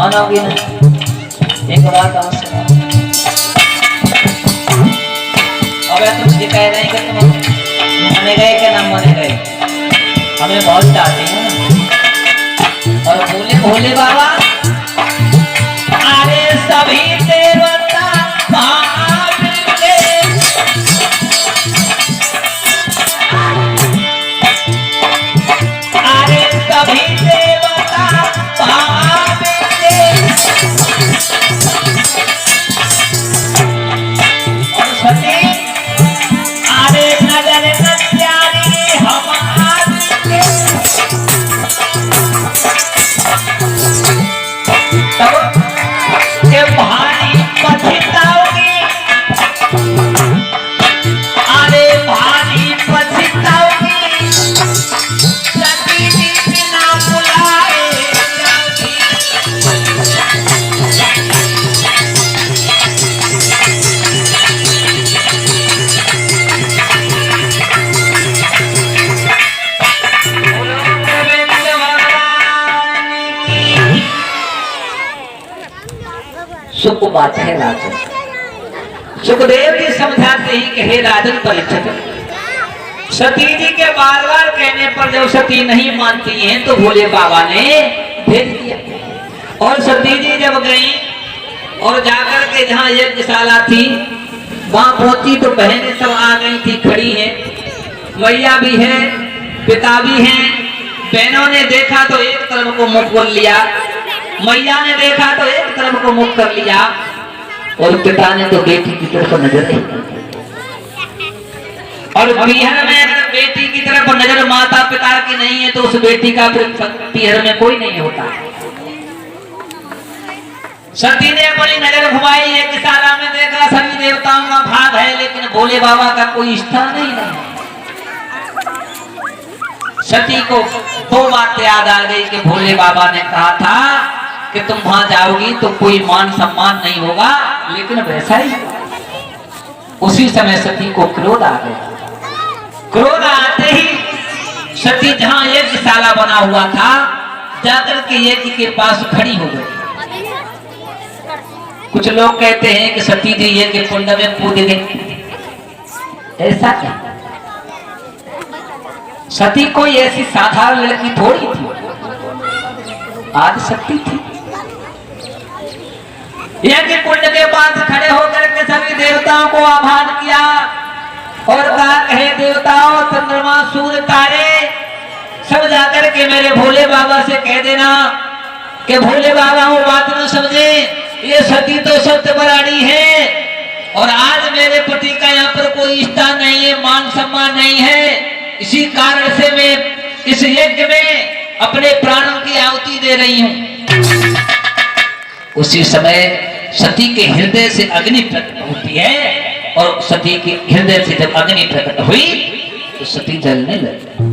मानोगी ना? एक बात और सुनो। अब तुम ये कह रहे हैं कि तुम माने गए क्या ना माने गए, हमें बहुत चाहते हैं ना। और बोले भोले बाबा अरे सभी देवता मिलके अरे सभी देवता मिलके और सती अरे नजर नचारी हमारे तब के भारी पछताओगी, अरे भारी पछताओगी, सती जी बिना बुलाए जाओगी। सुख बात है राजन। सुखदेव जी समझाते हैं कि हे राजन परीक्षित, सती जी के बार बार कहने पर जब सती नहीं मानती हैं तो भोले बाबा ने भेज दिया। और सती जी जब गई और जाकर के जहाँ यज्ञशाला थी वहां पहुंची तो बहनें सब आ गई थी, खड़ी हैं, मैया भी है, पिता भी हैं। बहनों ने देखा तो एक तरफ को मुख कर लिया, मैया ने देखा तो एक तरफ को मुख कर लिया, और पिता ने तो बेटी की तरफ नजर नहीं। और पीहर में अगर बेटी की तरफ नजर माता पिता की नहीं है तो उस बेटी का पीहर में कोई नहीं होता। सती ने अपनी नजर घुमाई, यज्ञशाला में देखा सभी देवताओं का भाग है लेकिन भोले बाबा का कोई स्थान नहीं है। सती को दो बात याद आ गई कि भोले बाबा ने कहा था कि तुम वहां जाओगी तो कोई मान सम्मान नहीं होगा, लेकिन वैसा ही। उसी समय सती को क्रोध आ गया। क्रोध आते ही सती जहां यज्ञशाला बना हुआ था जाकर के यज्ञ के पास खड़ी हो गई। कुछ लोग कहते हैं कि सती जी यज्ञ कुंड में कूद गई, ऐसा क्या? सती कोई ऐसी साधारण लड़की थोड़ी थी, आज शक्ति थी। यज्ञ कुंड के पास खड़े होकर के सभी देवताओं को आह्वान किया और कहा, हे देवताओं, चंद्रमा, सूर्य, तारे सब जाकर के मेरे भोले बाबा से कह देना कि भोले बाबा वो बात न समझे, ये सती तो सत्य बराड़ी है और आज मेरे पति का यहाँ पर कोई स्थान नहीं है, मान सम्मान नहीं है। इसी कारण से मैं इस यज्ञ में अपने प्राणों की आहुति दे रही हूँ। उसी समय सती के हृदय से अग्नि प्रकट होती है और सती के हृदय से जब अग्नि प्रकट हुई तो सती जलने लगी।